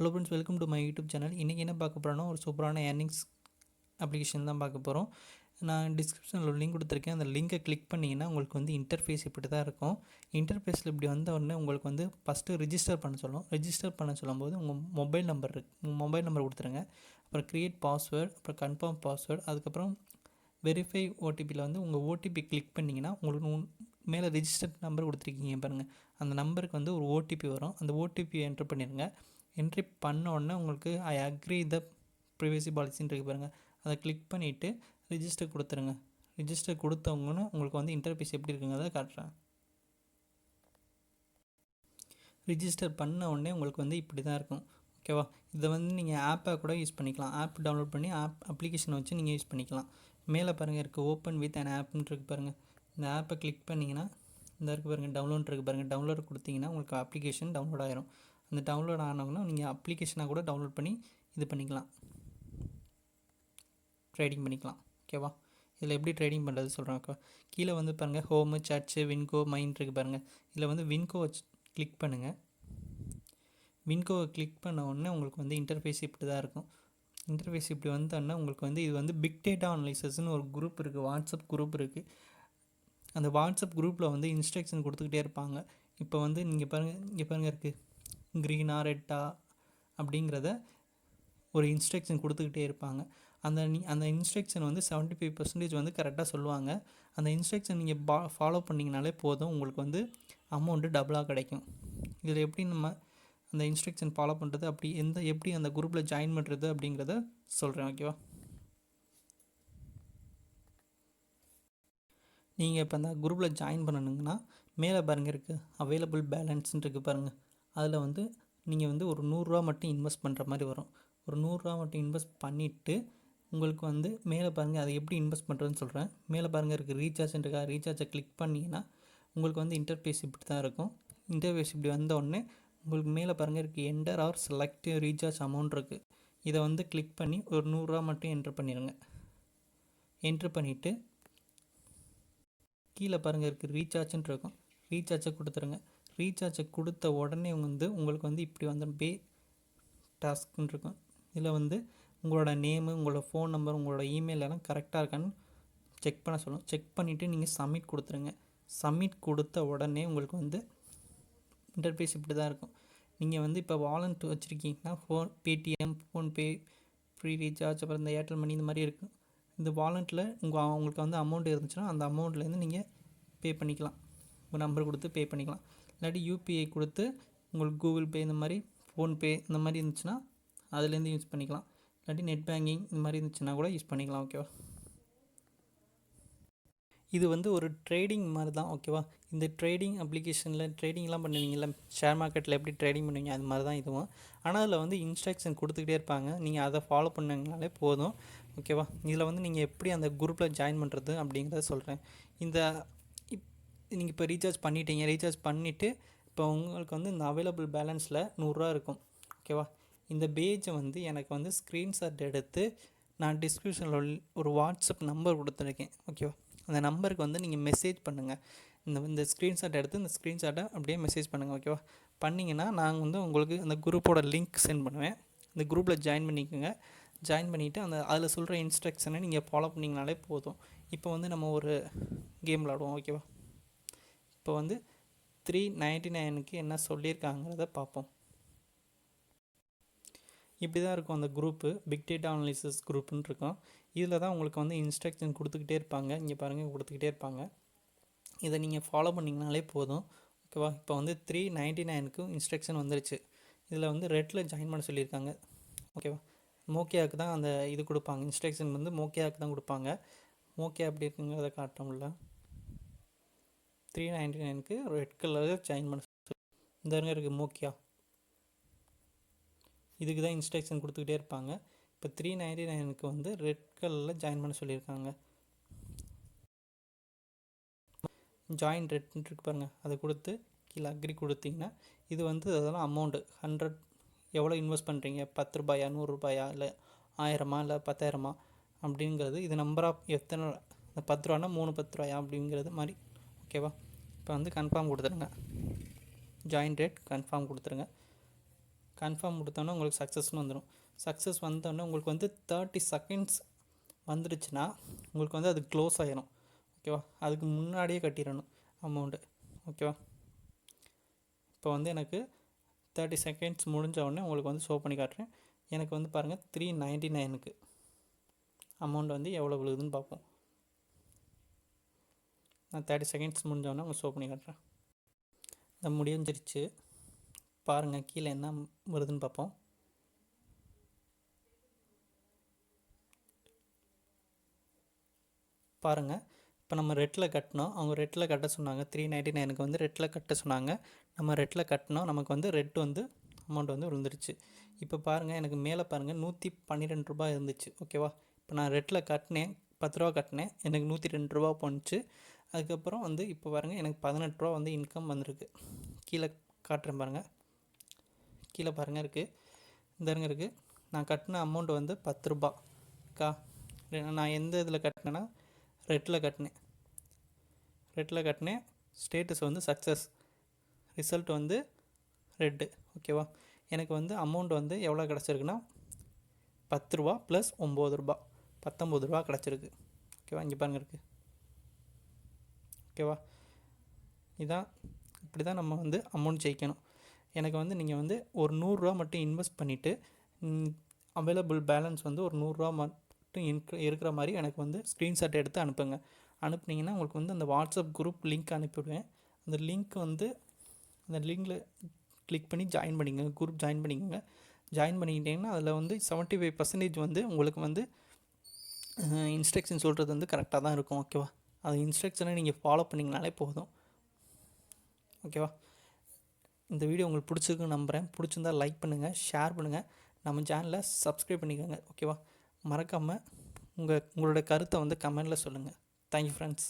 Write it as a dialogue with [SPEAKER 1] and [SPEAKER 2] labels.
[SPEAKER 1] Hello friends, welcome to my YouTube channel. இன்றைக்கி என்ன பார்க்க போகிறோன்னா, ஒரு சூப்பரான ஏர்னிங்ஸ் அப்ளிகேஷன் தான் பார்க்க போகிறோம். நான் டிஸ்கிரிப்ஷனில் ஒரு லிங்க் கொடுத்துருக்கேன். அந்த லிங்கை கிளிக் பண்ணிங்கன்னா உங்களுக்கு வந்து இன்டர்ஃபேஸ் இப்படி தான் இருக்கும். இன்டர்ஃபேஸில் இப்படி வந்த உடனே உங்களுக்கு வந்து ஃபஸ்ட்டு ரிஜிஸ்டர் பண்ண சொல்லும். ரிஜிஸ்டர் பண்ண சொல்லும்போது உங்கள் மொபைல் நம்பர் உங்கள் மொபைல் நம்பர் கொடுத்துருங்க. அப்புறம் க்ரியேட் பாஸ்வேர்டு, அப்புறம் கன்ஃபார்ம் பாஸ்வேர்டு, அதுக்கப்புறம் வெரிஃபை ஓடிபியில் வந்து உங்கள் ஓடிபி கிளிக் பண்ணிங்கன்னா உங்களுக்கு மேலே ரிஜிஸ்டர் நம்பர் கொடுத்துருக்கீங்க பாருங்கள். அந்த நம்பருக்கு வந்து ஒரு ஓடிபி வரும். அந்த ஓடிபியை என்ட்ரு பண்ணிடுங்க. என்ட்ரி பண்ண உடனே உங்களுக்கு ஐ அக்ரி த ப்ரைவசி பாலிசின்னு இருக்கு பாருங்கள். அதை கிளிக் பண்ணிவிட்டு ரிஜிஸ்டர் கொடுத்துருங்க. ரிஜிஸ்டர் கொடுத்தவங்கன்னு உங்களுக்கு வந்து இன்டர்ஃபேஸ் எப்படி இருக்குங்கிறத காட்டுறேன். ரிஜிஸ்டர் பண்ண உடனே உங்களுக்கு வந்து இப்படி தான் இருக்கும். ஓகேவா? இதை வந்து நீங்கள் ஆப்பாக கூட யூஸ் பண்ணிக்கலாம். ஆப் டவுன்லோட் பண்ணி அப்ளிகேஷனை வச்சு நீங்கள் யூஸ் பண்ணிக்கலாம். மேலே பாருங்கள் இருக்குது ஓப்பன் வித் அண்ட் ஆப்னு இருக்குது பாருங்கள். இந்த ஆப்பை கிளிக் பண்ணிங்கன்னா இந்த இருக்குது பாருங்கள், டவுன்லோட் இருக்குது பாருங்கள். டவுன்லோட் கொடுத்தீங்கன்னா உங்களுக்கு அப்ளிகேஷன் டவுன்லோட் ஆகிரும். அந்த டவுன்லோட் ஆனவங்கன்னா நீங்கள் அப்ளிகேஷனாக கூட டவுன்லோட் பண்ணி இது பண்ணிக்கலாம், ட்ரேடிங் பண்ணிக்கலாம். ஓகேவா? இதில் எப்படி ட்ரேடிங் பண்ணுறது சொல்கிறேன். ஓகே, கீழே வந்து பாருங்கள் ஹோமு, சர்ச்சு, வின்கோ, மைண்ட் இருக்குது பாருங்கள். இதில் வந்து வின்கோவை கிளிக் பண்ணுங்கள். வின்கோவை கிளிக் பண்ண உடனே உங்களுக்கு வந்து இன்டர்ஃபேஸ் இப்படி தான் இருக்கும். இன்டர்ஃபேஸ் இப்படி வந்தோடனே உங்களுக்கு வந்து இது வந்து பிக் டேட்டா அனலைசஸ்ன்னு ஒரு குரூப் இருக்குது, வாட்ஸ்அப் குரூப் இருக்குது. அந்த வாட்ஸ்அப் குரூப்பில் வந்து இன்ஸ்ட்ரக்ஷன் கொடுத்துக்கிட்டே இருப்பாங்க. இப்போ வந்து நீங்கள் பாருங்கள், இங்கே பாருங்கள் இருக்குது க்ரீனா ரெட்டா அப்படிங்கிறத ஒரு இன்ஸ்ட்ரக்ஷன் கொடுத்துக்கிட்டே இருப்பாங்க. அந்த இன்ஸ்ட்ரக்ஷன் வந்து 75% வந்து கரெக்டாக சொல்லுவாங்க. அந்த இன்ஸ்ட்ரக்ஷன் நீங்கள் ஃபாலோ பண்ணிங்கனாலே போதும், உங்களுக்கு வந்து அமௌண்ட்டு டபுளாக கிடைக்கும். இதில் எப்படி நம்ம அந்த இன்ஸ்ட்ரக்ஷன் ஃபாலோ பண்ணுறது, எப்படி அந்த குரூப்பில் ஜாயின் பண்ணுறது அப்படிங்கிறத சொல்கிறேன். ஓகேவா? நீங்கள் இப்போ அந்த குரூப்பில் ஜாயின் பண்ணணுங்கன்னா மேலே பாருங்கள் இருக்குது அவைலபிள் பேலன்ஸ்ன்னு இருக்குது பாருங்கள். அதில் வந்து நீங்கள் வந்து ஒரு 100 ரூபா மட்டும் இன்வெஸ்ட் பண்ணுற மாதிரி வரும். ஒரு 100 ரூபா மட்டும் இன்வெஸ்ட் பண்ணிவிட்டு உங்களுக்கு வந்து மேலே பாருங்கள் அதை எப்படி இன்வெஸ்ட் பண்ணுறதுன்னு சொல்கிறேன். மேலே பாருங்கள் இருக்குது ரீசார்ஜ்ன்னு இருக்கா, ரீசார்ஜை கிளிக் பண்ணிங்கன்னா உங்களுக்கு வந்து இன்டர்ஃபேஸ் இப்படி தான் இருக்கும். இன்டர்ஃபேஸ் இப்படி வந்த உடனே உங்களுக்கு மேலே பாருங்கள் இருக்குது enter or select recharge amount இருக்குது. இதை வந்து கிளிக் பண்ணி ஒரு 100 ரூபா மட்டும் என்ட்ரு பண்ணிடுங்க. என்ட்ரு பண்ணிவிட்டு கீழே பாருங்கள் இருக்குது ரீசார்ஜ்ன்னு இருக்கும். ரீசார்ஜை கொடுத்துருங்க. ரீசார்ஜை கொடுத்த உடனே வந்து உங்களுக்கு வந்து இப்படி வந்து பே டாஸ்க்குன்னு இருக்கும். இதில் வந்து உங்களோட நேமு, உங்களோட ஃபோன் நம்பர், உங்களோட இமெயில் எல்லாம் கரெக்டாக இருக்கான்னு செக் பண்ண சொல்லும். செக் பண்ணிவிட்டு நீங்கள் சப்மிட் கொடுத்துருங்க. சப்மிட் கொடுத்த உடனே உங்களுக்கு வந்து இன்டர்ஃபேஸ் இப்படி தான் இருக்கும். நீங்கள் வந்து இப்போ வாலெட் வச்சுருக்கீங்கன்னா பேடிஎம், ஃபோன்பே, ஃப்ரீ ரீசார்ஜ், அப்புறம் இந்த ஏர்டெல் மணி இந்த மாதிரி இருக்குது. இந்த வாலெட்டில் உங்களுக்கு வந்து அமௌண்ட் இருந்துச்சுன்னா அந்த அமௌண்ட்லேருந்து நீங்கள் பே பண்ணிக்கலாம். உங்கள் நம்பர் கொடுத்து பே பண்ணிக்கலாம். இல்லாட்டி யூபிஐ கொடுத்து உங்களுக்கு கூகுள் பே இந்த மாதிரி, ஃபோன்பே இந்த மாதிரி இருந்துச்சுன்னா அதுலேருந்து யூஸ் பண்ணிக்கலாம். இல்லாட்டி நெட் பேங்கிங் இந்த மாதிரி இருந்துச்சுன்னா கூட யூஸ் பண்ணிக்கலாம். ஓகேவா? இது வந்து ஒரு ட்ரேடிங் மாதிரி தான். ஓகேவா? இந்த ட்ரேடிங் அப்ளிகேஷனில் ட்ரேடிங்லாம் பண்ணுவீங்கள்ல, ஷேர் மார்க்கெட்டில் எப்படி ட்ரேடிங் பண்ணுவீங்க அது மாதிரி தான் இதுவும். ஆனால் அதில் வந்து இன்ஸ்ட்ரக்ஷன் கொடுத்துக்கிட்டே இருப்பாங்க. நீங்கள் அதை ஃபாலோ பண்ணிங்கனாலே போதும். ஓகேவா? இதில் வந்து நீங்கள் எப்படி அந்த குரூப்பில் ஜாயின் பண்ணுறது அப்படிங்கிறத சொல்கிறேன். நீங்கள் இப்போ ரீசார்ஜ் பண்ணிட்டீங்க. ரீசார்ஜ் பண்ணிவிட்டு இப்போ உங்களுக்கு வந்து இந்த அவைலபிள் பேலன்ஸில் 100 ரூபா இருக்கும். ஓகேவா? இந்த பேஜை வந்து எனக்கு வந்து ஸ்க்ரீன்ஷாட் எடுத்து நான் டிஸ்கிரிப்ஷனில் ஒரு வாட்ஸ்அப் நம்பர் கொடுத்துருக்கேன். ஓகேவா? அந்த நம்பருக்கு வந்து நீங்கள் மெசேஜ் பண்ணுங்கள். இந்த ஸ்க்ரீன்ஷாட் எடுத்து இந்த ஸ்க்ரீன்ஷாட்டை அப்படியே மெசேஜ் பண்ணுங்கள். ஓகேவா? பண்ணிங்கன்னா நாங்கள் வந்து உங்களுக்கு அந்த குரூப்போட லிங்க் சென்ட் பண்ணுவேன். இந்த குரூப்பில் ஜாயின் பண்ணிக்கோங்க. ஜாயின் பண்ணிவிட்டு அதில் சொல்கிற இன்ஸ்ட்ரக்ஷனை நீங்கள் ஃபாலோ பண்ணிங்கனாலே போதும். இப்போ வந்து நம்ம ஒரு கேம் விளாடுவோம். ஓகேவா? இப்போ வந்து 399க்கு என்ன சொல்லியிருக்காங்கிறத பார்ப்போம். இப்படி தான் இருக்கும் அந்த குரூப்பு, பிக் டேட்டா அனலிசிஸ் குரூப்புன்னு இருக்கும். இதில் தான் உங்களுக்கு வந்து இன்ஸ்ட்ரக்ஷன் கொடுத்துக்கிட்டே இருப்பாங்க. இங்கே பாருங்கள் கொடுத்துக்கிட்டே இருப்பாங்க. இதை நீங்கள் ஃபாலோ பண்ணிங்கனாலே போதும். ஓகேவா? இப்போ வந்து 399க்கு இன்ஸ்ட்ரக்ஷன் வந்துருச்சு. இதில் வந்து ரெட்டில் ஜாயின் பண்ண சொல்லியிருக்காங்க. ஓகேவா? மோக்கியாவுக்கு தான் அந்த இது கொடுப்பாங்க. இன்ஸ்ட்ரக்ஷன் வந்து மோக்கியாவுக்கு தான் கொடுப்பாங்க. மோக்கியா எப்படி இருக்குங்கிறத காட்டோம்ல. 399க்கு ரெட் கலரில் ஜாயின் பண்ண இந்த இருக்குது மோக்கியா. இதுக்கு தான் இன்ஸ்ட்ரக்ஷன் கொடுத்துக்கிட்டே இருப்பாங்க. இப்போ 399க்கு வந்து ரெட் கலரில் ஜாயின் பண்ண சொல்லியிருக்காங்க. ஜாயின் ரெட்னு இருக்கு பாருங்கள், அதை கொடுத்து கீழே அக்ரி கொடுத்தீங்கன்னா இது வந்து அதெல்லாம் அமௌண்ட்டு 100 எவ்வளோ இன்வெஸ்ட் பண்ணுறீங்க, 10 ரூபாயா, 100 ரூபாயா, இல்லை 1000 இல்லை 10,000 அப்படிங்கிறது. இது நம்பர் ஆஃப் எத்தனை, இந்த 10 ரூபானா 3 10 ரூபாயா அப்படிங்கிறது மாதிரி. ஓகேவா? இப்போ வந்து கன்ஃபார்ம் கொடுத்துருங்க. ஜாயின் ரேட் கன்ஃபார்ம் கொடுத்துருங்க. கன்ஃபார்ம் கொடுத்தோன்னே உங்களுக்கு சக்ஸஸ்னு வந்துடும். சக்ஸஸ் வந்தோடனே உங்களுக்கு வந்து 30 செகண்ட்ஸ் வந்துடுச்சுன்னா உங்களுக்கு வந்து அது க்ளோஸ் ஆகிடும். ஓகேவா? அதுக்கு முன்னாடியே கட்டிடணும் அமௌண்ட்டு. ஓகேவா? இப்போ வந்து எனக்கு 30 செகண்ட்ஸ் முடிஞ்ச உடனே உங்களுக்கு வந்து ஷோ பண்ணி காட்டுறேன். எனக்கு வந்து பாருங்கள் 399க்கு அமௌண்ட் வந்து எவ்வளோ விழுகுதுன்னு பார்ப்போம். நான் 30 செகண்ட்ஸ் முடிஞ்சோடனே உங்களுக்கு ஷோ பண்ணி காட்டுறேன். இது முடிஞ்சிருச்சு. பாருங்கள் கீழே என்ன வருதுன்னு பார்ப்போம். பாருங்கள், இப்போ நம்ம ரெட்டில் கட்டினோம். அவங்க ரெட்டில் கட்ட சொன்னாங்க. 399க்கு வந்து ரெட்டில் கட்ட சொன்னாங்க. நம்ம ரெட்டில் கட்டினோம். நமக்கு வந்து ரெட் வந்து அமௌண்ட் வந்து விழுந்துருச்சு. இப்போ பாருங்கள், எனக்கு மேலே பாருங்கள் 112 ரூபா இருந்துச்சு. ஓகேவா? இப்போ நான் ரெட்டில் கட்டினேன், 10 ரூபா கட்டினேன், எனக்கு 102 ரூபா போணுச்சு. அதுக்கப்புறம் வந்து இப்போ பாருங்கள் எனக்கு 18 ரூபா வந்து இன்கம் வந்திருக்கு. கீழே காட்டுறேன் பாருங்கள். கீழே பாருங்கள் இருக்குது, இந்த இருக்குது. நான் கட்டின அமௌண்ட் வந்து 10 ரூபா இருக்கா? நான் எந்த இதில் கட்டினேன்னா ரெட்டில் கட்டினேன். ஸ்டேட்டஸ் வந்து சக்ஸஸ், ரிசல்ட் வந்து ரெட்டு. ஓகேவா? எனக்கு வந்து அமௌண்ட் வந்து எவ்வளோ கிடச்சிருக்குன்னா 10 ரூபா ப்ளஸ் 9 ரூபா, 19 ரூபா கிடச்சிருக்கு. ஓகேவா? இங்கே பாருங்கள் இருக்குது. ஓகேவா? இதான், இப்படி தான் நம்ம வந்து அமௌண்ட் ஜெயிக்கணும். எனக்கு வந்து நீங்கள் வந்து ஒரு 100 ரூபா மட்டும் இன்வெஸ்ட் பண்ணிவிட்டு அவைலபிள் பேலன்ஸ் வந்து ஒரு 100 ரூபா மட்டும் இருக்கிற மாதிரி எனக்கு வந்து ஸ்க்ரீன்ஷாட் எடுத்து அனுப்புங்க. அனுப்புனீங்கன்னா உங்களுக்கு வந்து அந்த வாட்ஸ்அப் குரூப் லிங்க் அனுப்பிவிடுவேன். அந்த லிங்க் வந்து அந்த லிங்கில் கிளிக் பண்ணி ஜாயின் பண்ணிக்கோங்க. குரூப் ஜாயின் பண்ணிக்கோங்க. ஜாயின் பண்ணிக்கிட்டிங்கன்னா அதில் வந்து 75% வந்து உங்களுக்கு வந்து இன்ஸ்ட்ரக்ஷன் சொல்கிறது வந்து கரெக்டாக தான் இருக்கும். ஓகேவா? அது இன்ஸ்ட்ரக்ஷனை நீங்கள் ஃபாலோ பண்ணிங்கனாலே போதும். ஓகேவா? இந்த வீடியோ உங்களுக்கு பிடிச்சிருக்குன்னு நம்புகிறேன். பிடிச்சிருந்தால் லைக் பண்ணுங்கள், ஷேர் பண்ணுங்கள், நம்ம சேனலை சப்ஸ்கிரைப் பண்ணிக்கோங்க. ஓகேவா? மறக்காமல் உங்களோட கருத்தை வந்து கமெண்டில் சொல்லுங்கள். Thank you friends.